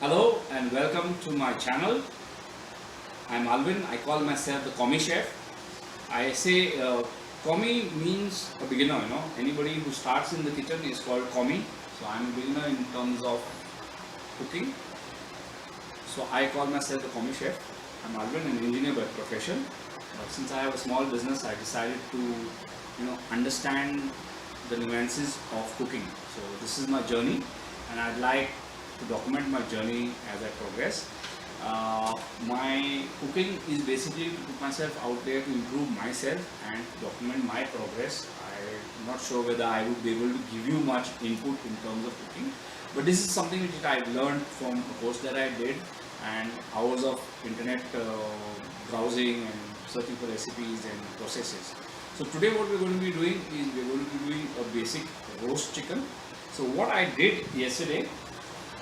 Hello and welcome to my channel. I'm Alvin. I call myself the commie chef. I say commie means a beginner. Anybody who starts in the kitchen is called commie. So I'm a beginner in terms of cooking. So I call myself the commie chef. I'm Alvin, an engineer by profession. But since I have a small business, I decided to understand the nuances of cooking. So this is my journey, and I'd like to document my journey as I progress. My cooking is basically to put myself out there to improve myself and to document my progress. I'm not sure whether I would be able to give you much input in terms of cooking, but this is something which I've learned from a course that I did and hours of internet browsing and searching for recipes and processes. So today what we're going to be doing is we're going to be doing a basic roast chicken. So what I did yesterday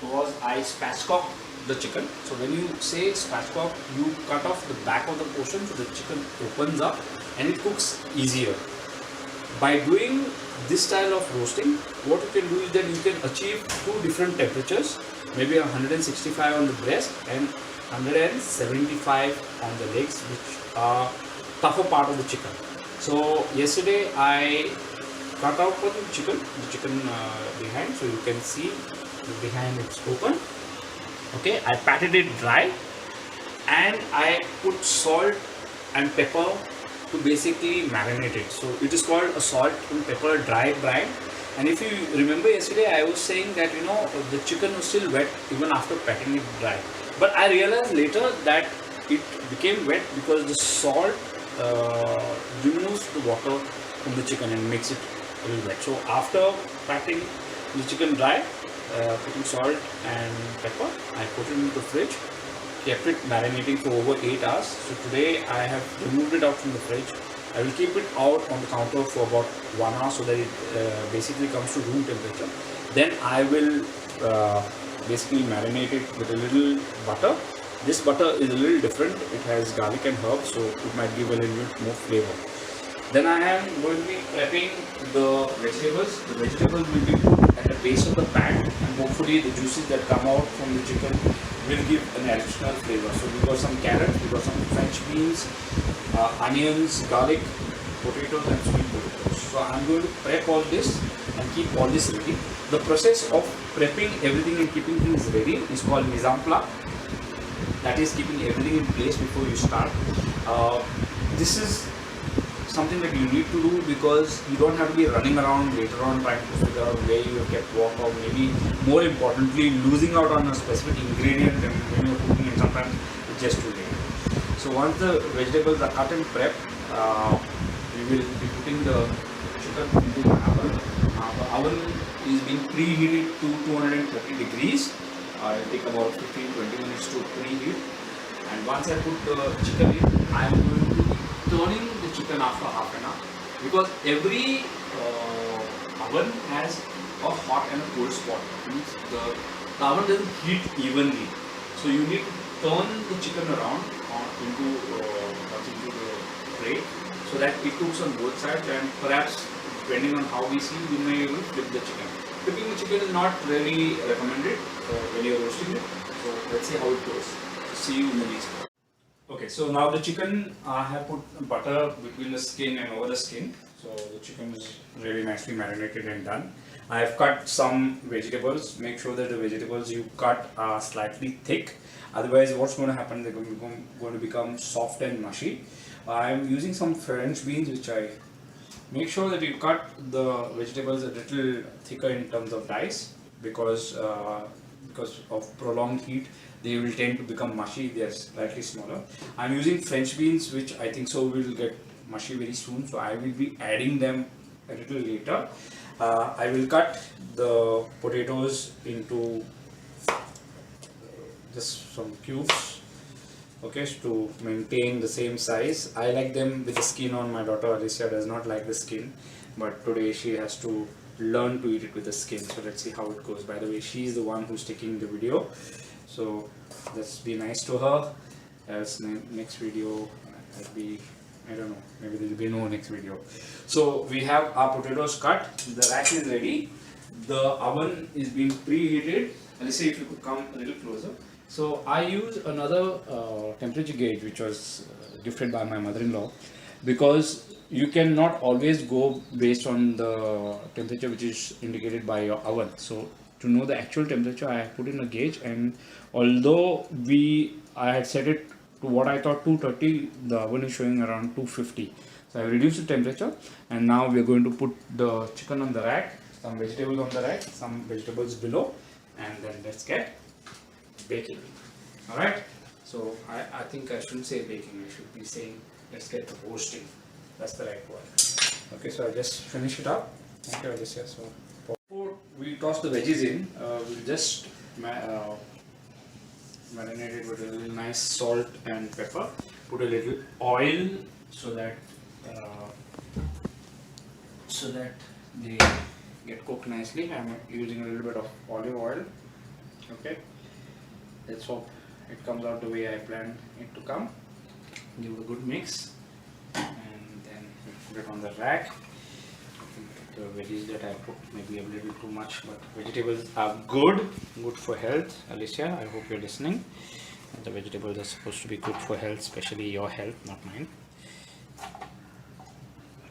was I spatchcocked the chicken. So when you say spatchcock, you cut off the back of the portion so the chicken opens up and it cooks easier. By doing this style of roasting, what you can do is that you can achieve two different temperatures, maybe 165 on the breast and 175 on the legs, which are tougher part of the chicken. So yesterday I cut out the chicken behind, so you can see behind it's open. Okay, I patted it dry and I put salt and pepper to basically marinate it. So it is called a salt and pepper dry brine. And if you remember yesterday, I was saying that the chicken was still wet even after patting it dry. But I realized later that it became wet because the salt removes the water from the chicken and makes it a little wet. So after patting the chicken dry, putting salt and pepper, I put it into the fridge, kept it marinating for over 8 hours. So today I have removed it out from the fridge. I will keep it out on the counter for about 1 hour so that it basically comes to room temperature. Then I will basically marinate it with a little butter. This butter is a little different. It has garlic and herbs, so it might give a little bit more flavor. Then I am going to be prepping the vegetables. The vegetables will be put at the base of the pan, and hopefully the juices that come out from the chicken will give an additional flavor. So we got some carrots, we got some French beans, onions, garlic, potatoes and sweet potatoes. So I'm going to prep all this and keep all this ready. The process of prepping everything and keeping things ready is called mise en place. That is keeping everything in place before you start. This is something that you need to do because you don't have to be running around later on trying to figure out where you have kept what, or maybe more importantly losing out on a specific ingredient when you're cooking, and sometimes it's just too late. So once the vegetables are cut and prepped, we will be putting the chicken into the oven. The oven is being preheated to 230 degrees. It'll take about 15-20 minutes to preheat. And once I put the chicken in, I am going to be turning the chicken after half an hour, because every oven has a hot and a cold spot. It means the oven doesn't heat evenly, so you need to turn the chicken around into the tray so that it cooks on both sides, and perhaps depending on how we see, we may even flip the chicken. Flipping the chicken is not really recommended when you are roasting it. So let's see how it goes. See you in the next part. Okay, so now the chicken, I have put butter between the skin and over the skin. So the chicken is really nicely marinated and done. I have cut some vegetables. Make sure that the vegetables you cut are slightly thick. Otherwise, what's going to happen? They're going to become soft and mushy. I am using some French beans, which I make sure that you cut the vegetables a little thicker in terms of dice, because of prolonged heat they will tend to become mushy. They are slightly smaller. I'm using French beans, which I think so will get mushy very soon, so I will be adding them a little later. I will cut the potatoes into just some cubes, okay, to maintain the same size. I like them with the skin on. My daughter Alicia does not like the skin, but today she has to learn to eat it with the skin. So let's see how it goes. By the way, she's the one who's taking the video, so let's be nice to her. Else next video I'll be, I don't know, maybe there will be no next video. So we have our potatoes cut, the rack is ready, the oven is being preheated, let's see if you could come a little closer. So I use another temperature gauge which was gifted by my mother-in-law, because you cannot always go based on the temperature which is indicated by your oven. So to know the actual temperature, I have put in a gauge, and although I had set it to what I thought 230, the oven is showing around 250. So I reduced the temperature, and now we are going to put the chicken on the rack, some vegetables on the rack, some vegetables below, and then let's get baking. Alright, so I think I shouldn't say baking, I should be saying let's get the roasting. That's the right word. Okay, so I just finish it up. Thank you, Alicia. So before we toss the veggies in, we'll just marinate it with a little nice salt and pepper. Put a little oil so that they get cooked nicely. I'm using a little bit of olive oil. Okay, let's hope it comes out the way I planned it to come. Give it a good mix, and then put it on the rack. I think the veggies that I put maybe a little too much, but vegetables are good for health. Alicia, I hope you're listening. The vegetables are supposed to be good for health, especially your health, not mine.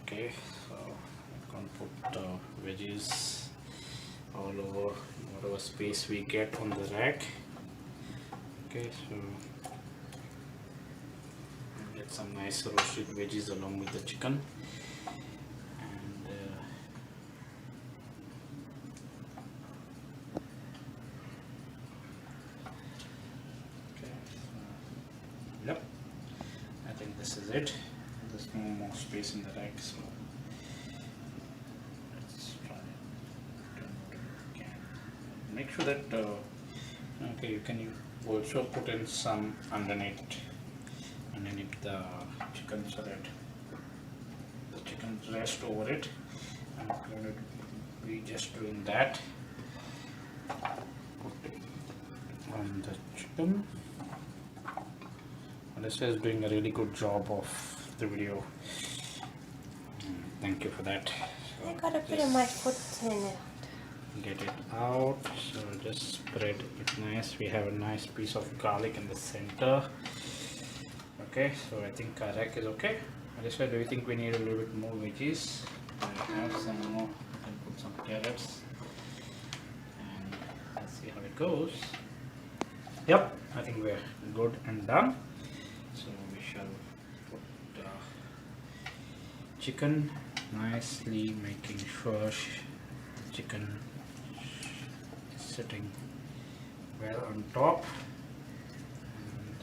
Okay, so I'm going to put veggies all over whatever space we get on the rack. Okay, so get some nice roasted veggies along with the chicken, and okay, so, yep, I think this is it. There's no more space in the rack, so let's try it. Make sure that okay, you can also put in some underneath the chicken so that the chicken rest over it. I'm going to be just doing that. Put it on the chicken. Alyssa is doing a really good job of the video. Thank you for that. So I gotta put in my foot in it. Get it out. So just spread it nice. We have a nice piece of garlic in the center. Okay, so I think our rack is okay. Alyssa, do you think we need a little bit more veggies? I have some more. I can put some carrots, and let's see how it goes. Yep, I think we're good and done. So we shall put the chicken nicely, making sure the chicken is sitting well on top, and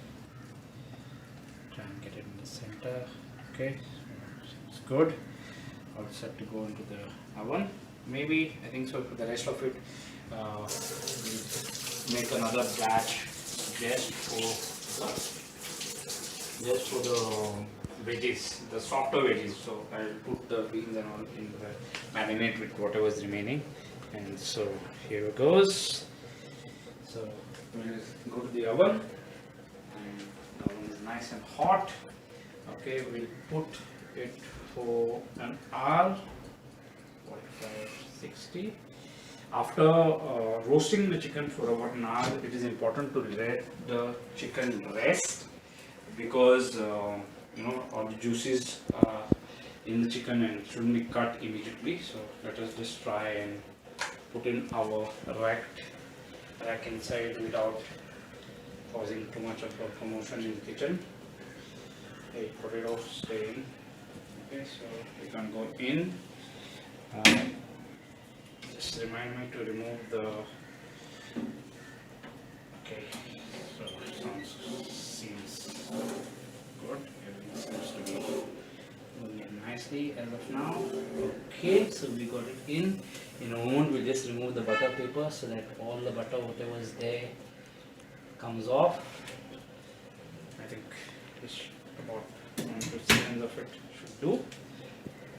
try and get it in the center. Okay, so it's good. All set to go into the oven. Maybe, I think so, for the rest of it, we'll make another batch just for the veggies, the softer veggies. So I'll put the beans and all in the marinate with whatever is remaining. And so here it goes. So we'll go to the oven, and the oven is nice and hot. Okay, we'll put it for an hour, 45, 60. After roasting the chicken for about an hour, it is important to let the chicken rest, because you know, all the juices are in the chicken and it shouldn't be cut immediately. So let us just try and put in our rack inside without causing too much of a commotion in the kitchen. Hey, put it off, stay in. Okay, so we can go in. Just remind me to remove the. Okay, so seems good. Everything seems to be moving in nicely as of now. Okay, so we got it in. In a moment, we'll just remove the butter paper so that all the butter, whatever is there, comes off. I think this about 1 to 2 seconds of it should do.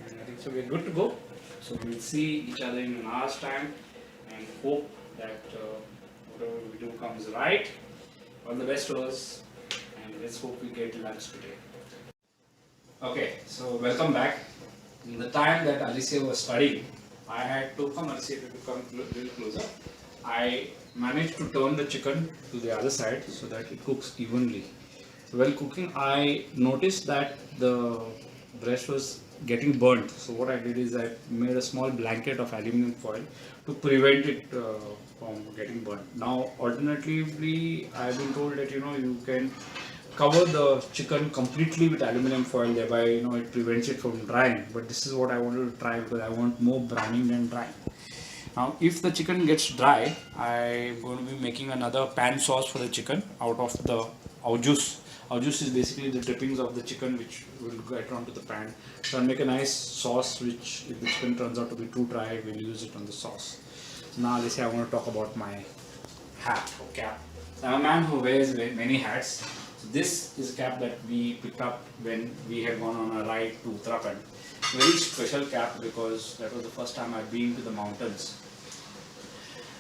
And I think so we're good to go. So we'll see each other in an hour's time, and hope that whatever we do comes right. All the best to us, and let's hope we get lunch today. Okay, so welcome back. In the time that Alicia was studying, I had to come. Alicia, if you come a little closer, I managed to turn the chicken to the other side so that it cooks evenly. So while cooking, I noticed that the breast was getting burnt. So what I did is I made a small blanket of aluminum foil to prevent it from getting burnt. Now, alternatively, I've been told that you can cover the chicken completely with aluminum foil, thereby it prevents it from drying. But this is what I wanted to try because I want more browning than drying. Now, if the chicken gets dry, I'm going to be making another pan sauce for the chicken out of the au juice. Au juice is basically the drippings of the chicken which will get onto the pan. So I'll make a nice sauce which, if the chicken turns out to be too dry, we'll use it on the sauce. So now, let's say I want to talk about my hat or cap. So I'm a man who wears many hats. So this is a cap that we picked up when we had gone on a ride to Uttarakhand. Very special cap because that was the first time I've been to the mountains.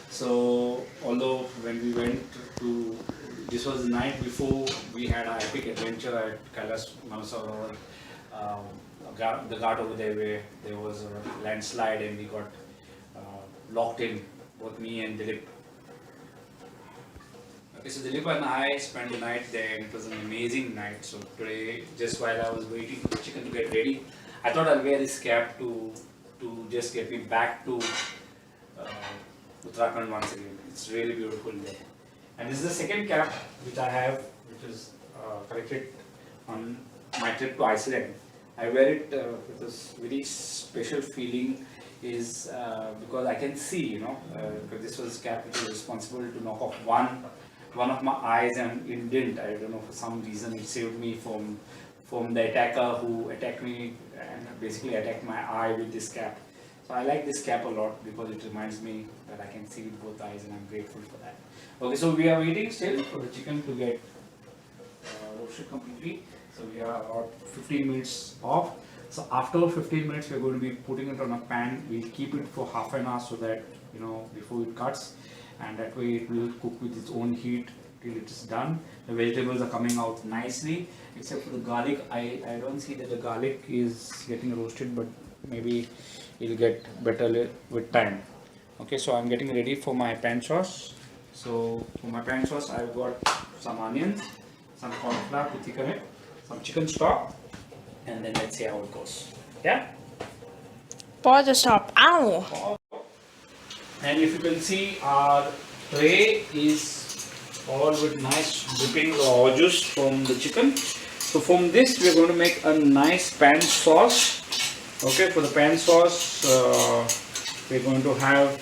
So although when we went to, this was the night before we had our epic adventure at Kailas Manasarovar, the ghat over there where there was a landslide and we got locked in, both me and Dilip. Okay, so Dilip and I spent the night there and it was an amazing night. So today, just while I was waiting for the chicken to get ready, I thought I'll wear this cap to just get me back to Uttarakhand once again. It's really beautiful there. And this is the second cap which I have, which is collected on my trip to Iceland. I wear it with this very special feeling is because I can see, because this was cap which was responsible to knock off one of my eyes and it didn't. I don't know, for some reason it saved me from the attacker who attacked me and basically attacked my eye with this cap. So I like this cap a lot because it reminds me that I can see with both eyes and I'm grateful for that. Okay, so we are waiting still for the chicken to get roasted completely. So we are about 15 minutes off. So after 15 minutes we are going to be putting it on a pan. We'll keep it for half an hour so that before it cuts, and that way it will cook with its own heat till it is done. The vegetables are coming out nicely except for the garlic. I don't see that the garlic is getting roasted, but maybe it'll get better with time. Okay, so I'm getting ready for my pan sauce. So for my pan sauce I've got some onions, some corn flour to thicken it, some chicken stock, and then let's see how it goes. Yeah? Pause, stop. Ow! And if you can see, our tray is all with nice dripping au juice from the chicken. So from this we are going to make a nice pan sauce. Okay, for the pan sauce we're going to have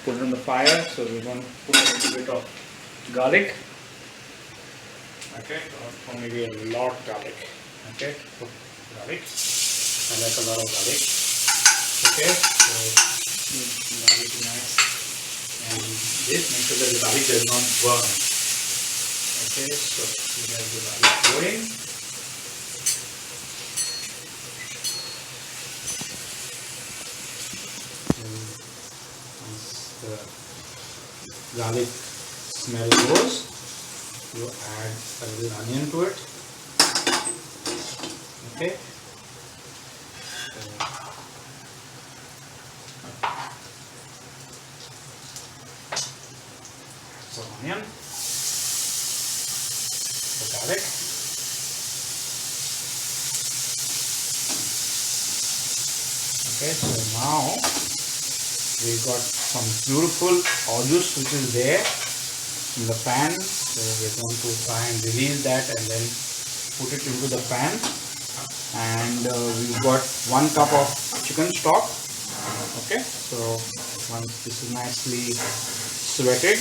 put it on the fire. So we're going to put a little bit of garlic. Okay, or maybe a lot of garlic. Okay, put garlic. I like a lot of garlic. Okay, so garlic is nice, and this make sure that the garlic does not burn. Okay, so we have the garlic going. And once the garlic smell goes, you add a little onion to it. Okay. So onion, the garlic, okay, so now we got some beautiful au juice which is there in the pan. So we're going to try and release that and then put it into the pan. And we've got 1 cup of chicken stock. Okay, so once this is nicely sweated,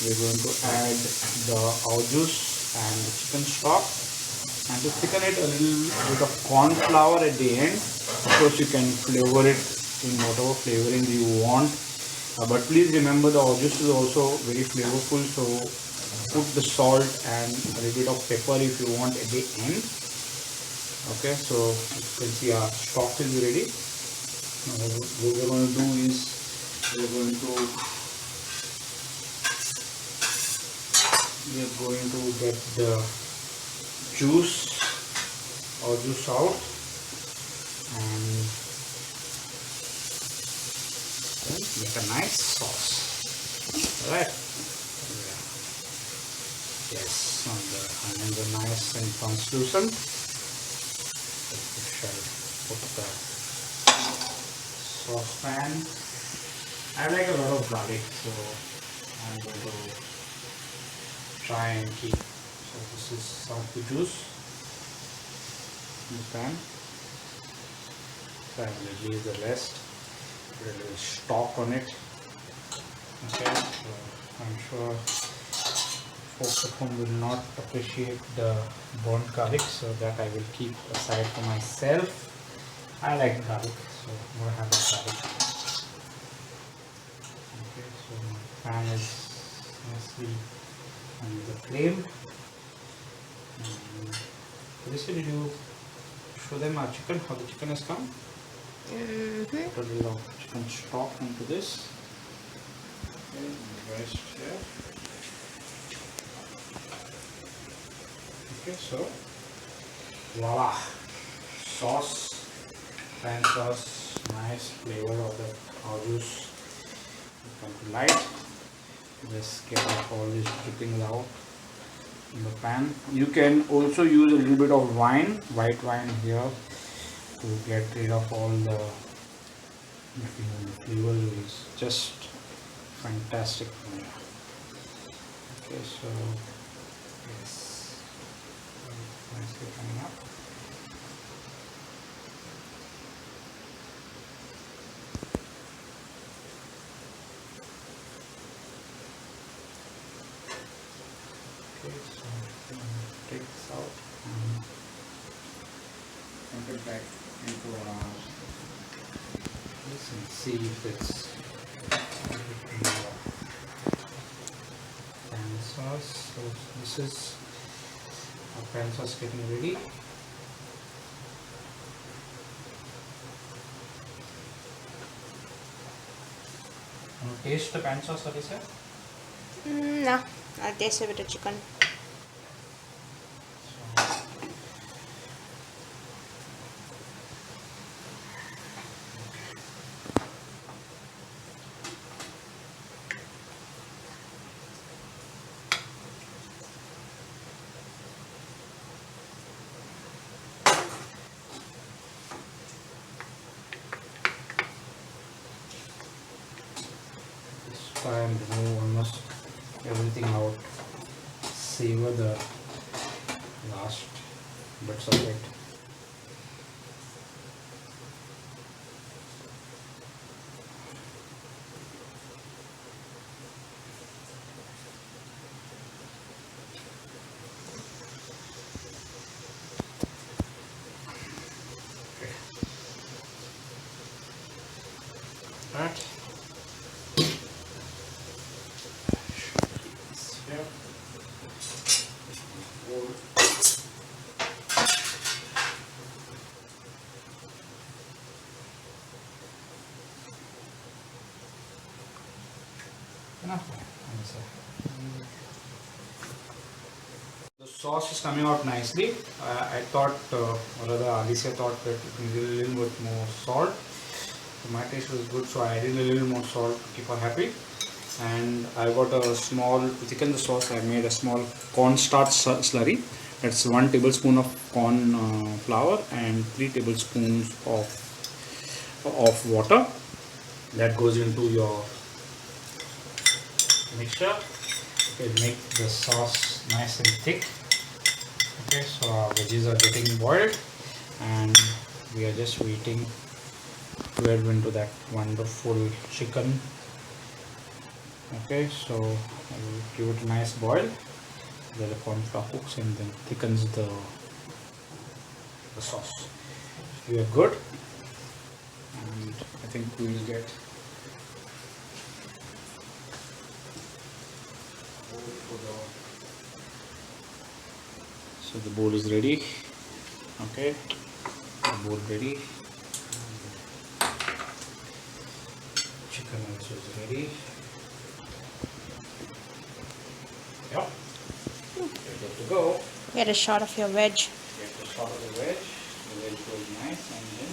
we're going to add the au juice and the chicken stock, and to thicken it, a little bit of corn flour at the end. Of course you can flavor it in whatever flavoring you want, but please remember the au juice is also very flavorful, so put the salt and a little bit of pepper if you want at the end. Okay, so you can see our stock is ready. Now what we're going to do is we're going to get the juice or juice out and make a nice sauce. Alright. Yes, and the onions are nice and translucent. We shall put the saucepan. I like a lot of garlic, so I'm going to try and keep. So this is some of the juice in the pan. So I will leave the rest. Put a little stock on it. Okay, so I'm sure folks at home will not appreciate the burnt garlic, so that I will keep aside for myself. I like garlic, so I'm going to have a garlic. Okay, so my pan is nicely on the flame. This did you show them our chicken, how the chicken has come? Put a little chicken stock into this. Okay, and the rest here. Okay, so voila, sauce, pan sauce, nice flavor of the cow juice come to light. Just get off all these drippings out in the pan. You can also use a little bit of wine, white wine here, to get rid of all the flavor. Is just fantastic. Okay, so yes, nicely coming up. Okay, so I'm going to take this out and put it back into our this and see if it's pan sauce. So this is our pan sauce getting ready. Want to taste the pan sauce, Alicia? No, I'll taste it with the chicken. Try and remove almost everything out, savor the last bits of it. Okay. Right. The sauce is coming out nicely. I thought, or rather Alicia thought that it needed a little bit more salt. So my taste was good, so I added a little more salt to keep her happy. And I got a small, to thicken the sauce, I made a small cornstarch slurry. That's 1 tablespoon of corn flour and 3 tablespoons of water. That goes into your mixture. Okay, make the sauce nice and thick. Okay, so our veggies are getting boiled and we are just waiting to add into that wonderful chicken. Okay, so I will give it a nice boil. Then the corn flour cooks and then thickens the sauce. We are good, and I think we will get so the bowl is ready. Okay, the bowl ready. Chicken also is ready. Yep. You're good to go. Get a shot of your veg. Get the shot of the veg. The veg goes nice and then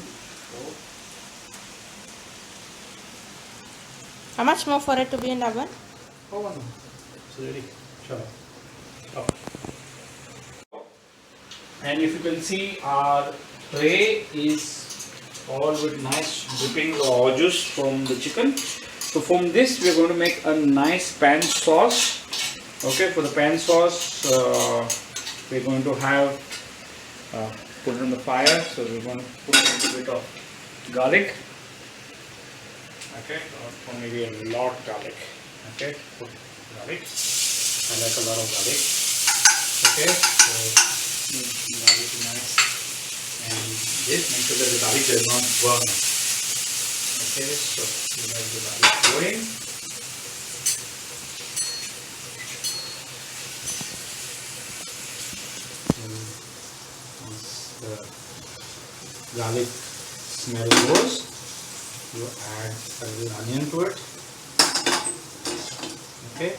go. How much more for it to be in the oven? Oh, one. It's ready. Sure. Oh. And if you can see, our tray is all with nice dripping raw juice from the chicken. So from this we are going to make a nice pan sauce. Okay, for the pan sauce we're going to have put it on the fire. So we're going to put a little bit of garlic. Okay, or maybe a lot garlic. Okay, put garlic. I like a lot of garlic. Okay, so garlic is nice, and this make sure that the garlic does not burn. Okay, so we let the garlic going. Once the garlic smell goes, you add a little onion to it. Okay.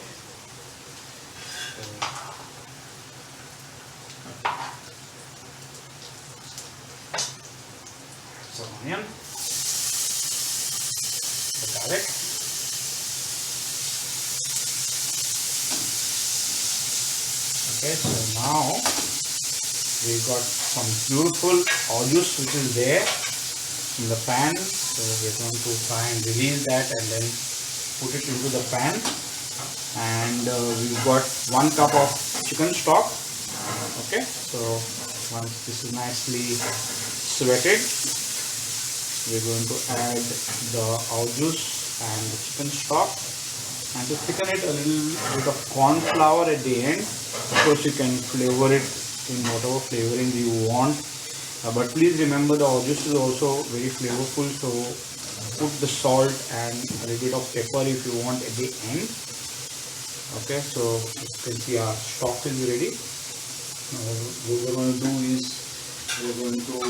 Some onion, the garlic, okay. So now we got some beautiful juice which is there in the pan. So we're going to try and release that and then put it into the pan. And we've got 1 cup of chicken stock. Okay, so once this is nicely sweated, we're going to add the juice and the chicken stock, and to thicken it, a little bit of corn flour at the end. Of course, you can flavor it in whatever flavoring you want, but please remember the juice is also very flavorful, so put the salt and a little bit of pepper if you want at the end. Okay, so you can see our stock is ready. Now what we're going to do is we're going to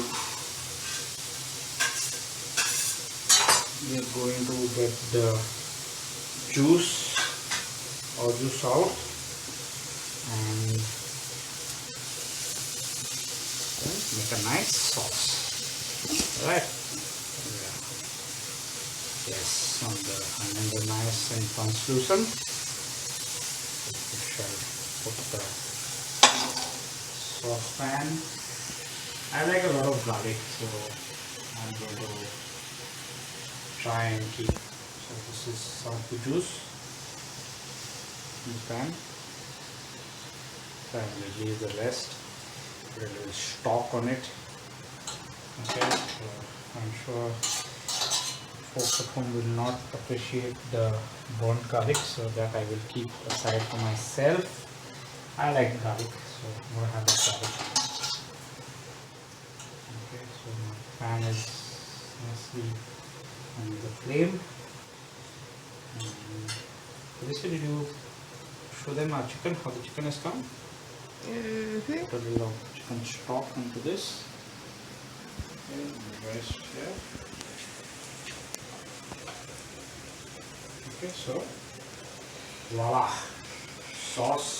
get the juice out and make a nice sauce. Alright. Yes, and then the nice and translucent. We shall put the saucepan. I like a lot of garlic, so I'm going to try and keep. So this is some of the juice in the pan. And release the rest. Put a little stock on it. Okay, so I'm sure folks at home will not appreciate the burnt garlic, so that I will keep aside for myself. I like garlic, so I'm going to have the garlic. Okay, so my pan is nicely on the flame. Lisa, did you show them our chicken, how the chicken has come? Put a little chicken stock into this. Okay, and the rest here. Okay, so voila, sauce,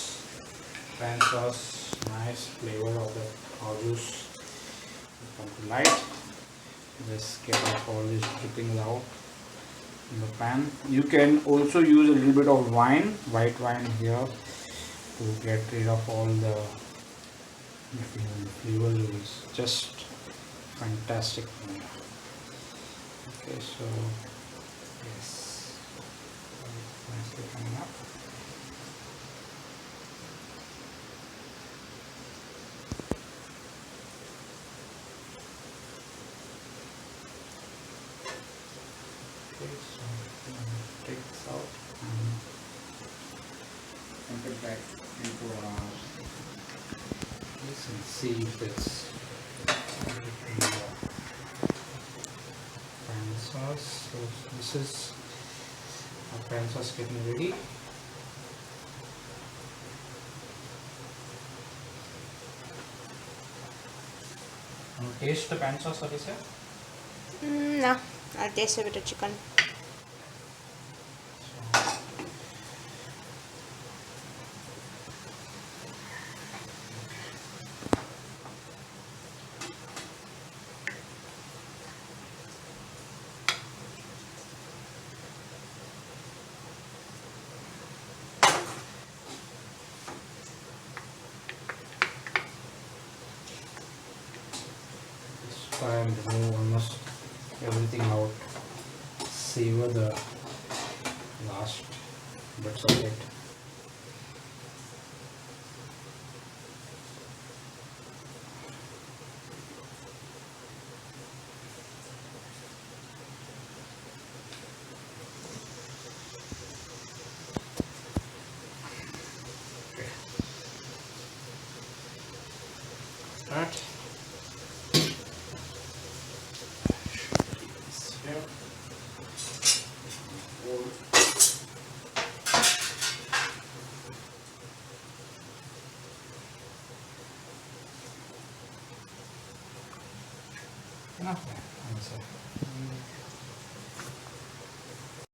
pan sauce, nice flavor of the juice come to light. Just get off all these drippings out in the pan. You can also use a little bit of wine, white wine here, to get rid of all the flavors. It's just fantastic. Okay, so yes, nicely coming up. Okay, so take this out and put it back into our this and see if it's pan sauce. So this is our pan sauce getting ready. Want to taste the pan sauce, Alicia? No, I'll taste a bit of chicken. try and remove almost everything out. Savor the last bits of it. That. Here. Enough.